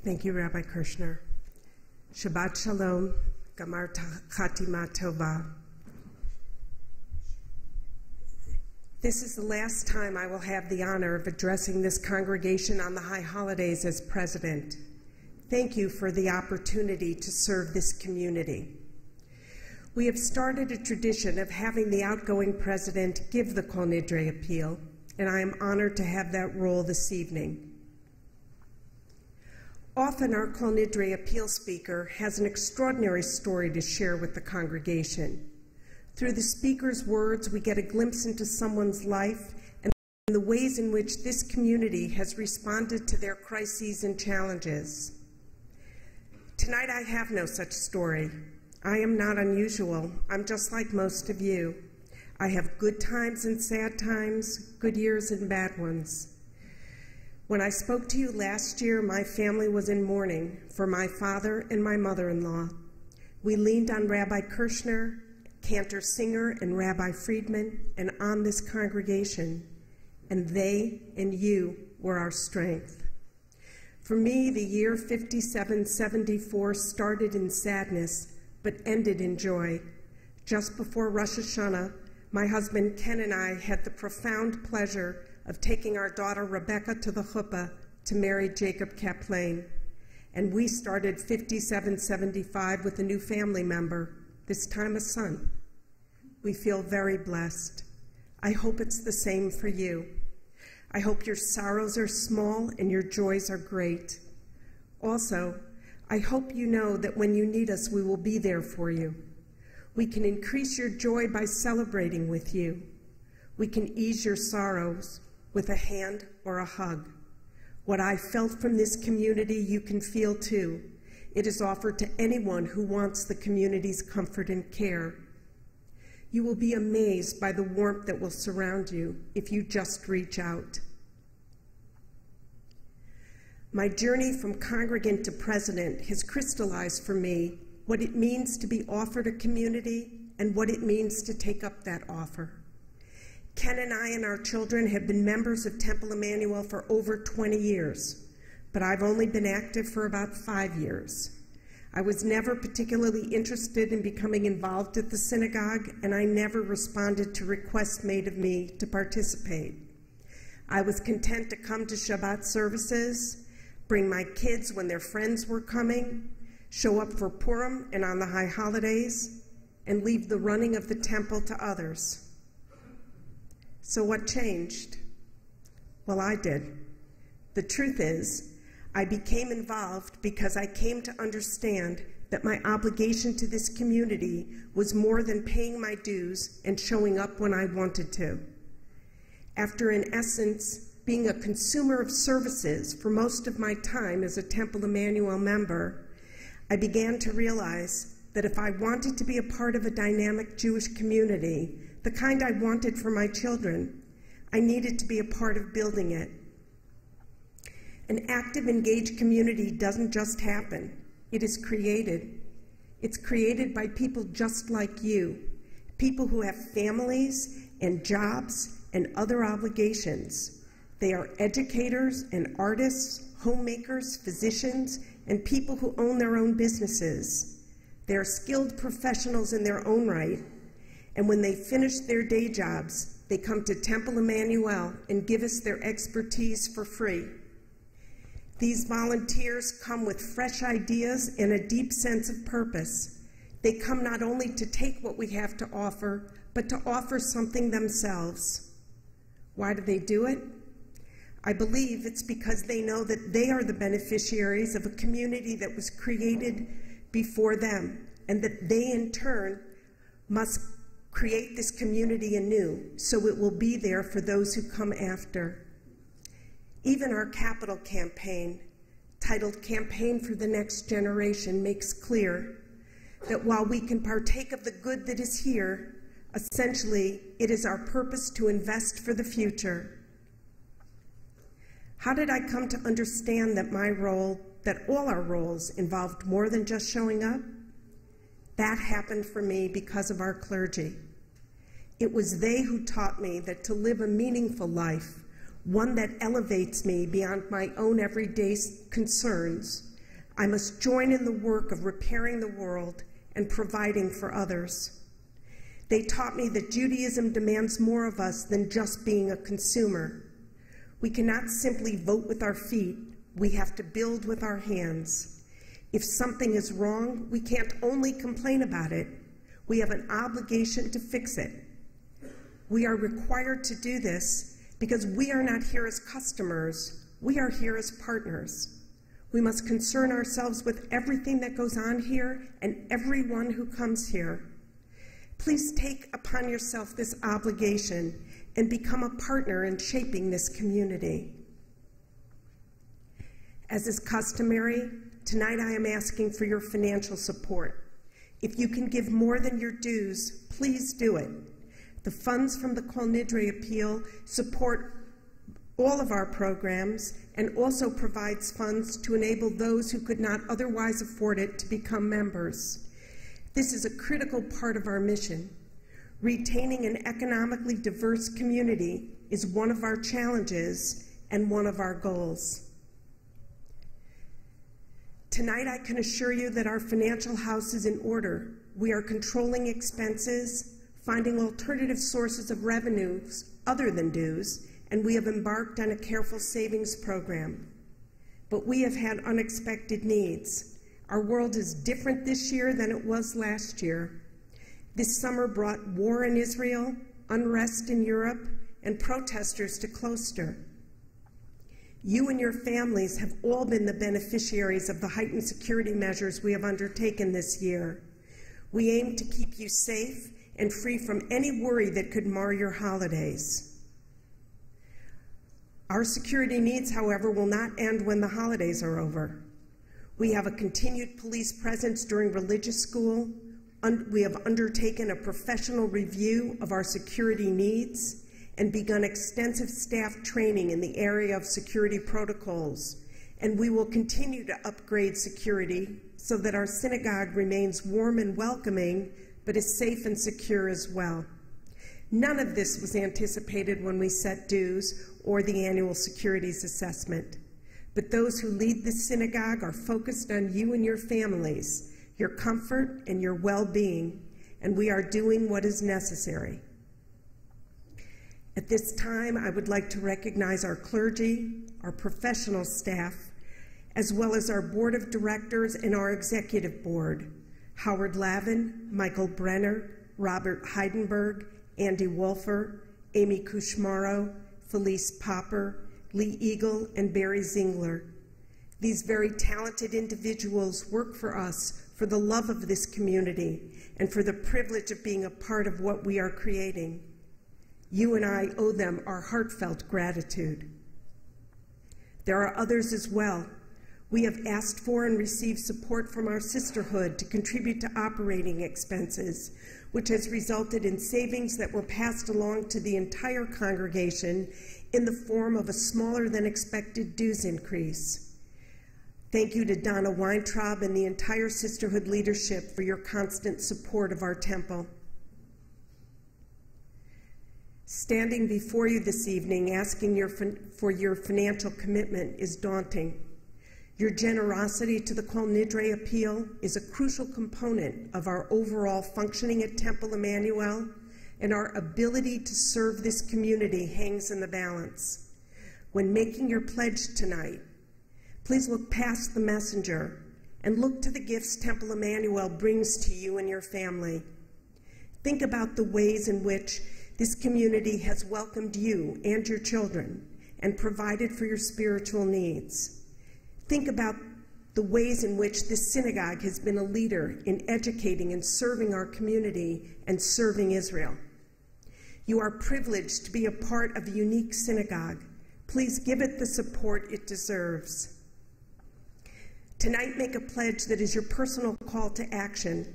Thank you, Rabbi Kirshner. Shabbat Shalom, Gamar Chatima Tova. This is the last time I will have the honor of addressing this congregation on the high holidays as president. Thank you for the opportunity to serve this community. We have started a tradition of having the outgoing president give the Kol Nidre appeal, and I am honored to have that role this evening. Often our Kol Nidre appeal speaker has an extraordinary story to share with the congregation. Through the speaker's words, we get a glimpse into someone's life and the ways in which this community has responded to their crises and challenges. Tonight I have no such story. I am not unusual. I'm just like most of you. I have good times and sad times, good years and bad ones. When I spoke to you last year, my family was in mourning for my father and my mother-in-law. We leaned on Rabbi Kirshner, Cantor Singer, and Rabbi Friedman, and on this congregation, and they and you were our strength. For me, the year 5774 started in sadness, but ended in joy. Just before Rosh Hashanah, my husband Ken and I had the profound pleasure of taking our daughter Rebecca to the chuppah to marry Jacob Kaplan. And we started 5775 with a new family member, this time a son. We feel very blessed. I hope it's the same for you. I hope your sorrows are small and your joys are great. Also, I hope you know that when you need us, we will be there for you. We can increase your joy by celebrating with you. We can ease your sorrows with a hand or a hug. What I felt from this community, you can feel too. It is offered to anyone who wants the community's comfort and care. You will be amazed by the warmth that will surround you if you just reach out. My journey from congregant to president has crystallized for me what it means to be offered a community and what it means to take up that offer. Ken and I and our children have been members of Temple Emanu-El for over 20 years, but I've only been active for about 5 years. I was never particularly interested in becoming involved at the synagogue, and I never responded to requests made of me to participate. I was content to come to Shabbat services, bring my kids when their friends were coming, show up for Purim and on the high holidays, and leave the running of the temple to others. So what changed? Well, I did. The truth is, I became involved because I came to understand that my obligation to this community was more than paying my dues and showing up when I wanted to. After, in essence, being a consumer of services for most of my time as a Temple Emanu-El member, I began to realize that if I wanted to be a part of a dynamic Jewish community, the kind I wanted for my children, I needed to be a part of building it. An active, engaged community doesn't just happen. It is created. It's created by people just like you, people who have families and jobs and other obligations. They are educators and artists, homemakers, physicians, and people who own their own businesses. They are skilled professionals in their own right, and when they finish their day jobs, they come to Temple Emanu-El and give us their expertise for free. These volunteers come with fresh ideas and a deep sense of purpose. They come not only to take what we have to offer, but to offer something themselves. Why do they do it? I believe it's because they know that they are the beneficiaries of a community that was created before them, and that they in turn must create this community anew so it will be there for those who come after. Even our capital campaign, titled Campaign for the Next Generation, makes clear that while we can partake of the good that is here, essentially it is our purpose to invest for the future. How did I come to understand that my role, that all our roles, involved more than just showing up? That happened for me because of our clergy. It was they who taught me that to live a meaningful life, one that elevates me beyond my own everyday concerns, I must join in the work of repairing the world and providing for others. They taught me that Judaism demands more of us than just being a consumer. We cannot simply vote with our feet. We have to build with our hands. If something is wrong, we can't only complain about it. We have an obligation to fix it. We are required to do this because we are not here as customers. We are here as partners. We must concern ourselves with everything that goes on here and everyone who comes here. Please take upon yourself this obligation and become a partner in shaping this community. As is customary, tonight I am asking for your financial support. If you can give more than your dues, please do it. The funds from the Kol Nidre appeal support all of our programs and also provides funds to enable those who could not otherwise afford it to become members. This is a critical part of our mission. Retaining an economically diverse community is one of our challenges and one of our goals. Tonight, I can assure you that our financial house is in order. We are controlling expenses, finding alternative sources of revenues other than dues, and we have embarked on a careful savings program. But we have had unexpected needs. Our world is different this year than it was last year. This summer brought war in Israel, unrest in Europe, and protesters to Closter. You and your families have all been the beneficiaries of the heightened security measures we have undertaken this year. We aim to keep you safe and free from any worry that could mar your holidays. Our security needs, however, will not end when the holidays are over. We have a continued police presence during religious school. We have undertaken a professional review of our security needs and begun extensive staff training in the area of security protocols. And we will continue to upgrade security so that our synagogue remains warm and welcoming, but is safe and secure as well. None of this was anticipated when we set dues or the annual securities assessment. But those who lead this synagogue are focused on you and your families, your comfort and your well-being, and we are doing what is necessary. At this time, I would like to recognize our clergy, our professional staff, as well as our board of directors and our executive board, Howard Lavin, Michael Brenner, Robert Heidenberg, Andy Wolfer, Amy Kushmaro, Felice Popper, Lee Eagle, and Barry Zingler. These very talented individuals work for us for the love of this community and for the privilege of being a part of what we are creating. You and I owe them our heartfelt gratitude. There are others as well. We have asked for and received support from our sisterhood to contribute to operating expenses, which has resulted in savings that were passed along to the entire congregation in the form of a smaller than expected dues increase. Thank you to Donna Weintraub and the entire sisterhood leadership for your constant support of our temple. Standing before you this evening asking for your financial commitment is daunting. Your generosity to the Kol Nidre appeal is a crucial component of our overall functioning at Temple Emanu-El, and our ability to serve this community hangs in the balance. When making your pledge tonight, please look past the messenger and look to the gifts Temple Emanu-El brings to you and your family. Think about the ways in which this community has welcomed you and your children and provided for your spiritual needs. Think about the ways in which this synagogue has been a leader in educating and serving our community and serving Israel. You are privileged to be a part of a unique synagogue. Please give it the support it deserves. Tonight, make a pledge that is your personal call to action.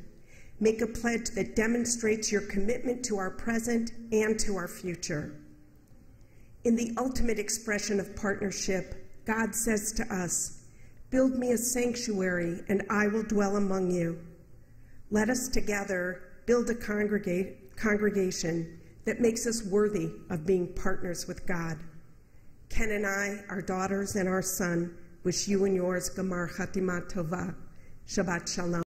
Make a pledge that demonstrates your commitment to our present and to our future. In the ultimate expression of partnership, God says to us, "Build me a sanctuary, and I will dwell among you." Let us together build a congregation that makes us worthy of being partners with God. Ken and I, our daughters, and our son Wish you and yours Gamar Chatima Tova. Shabbat Shalom.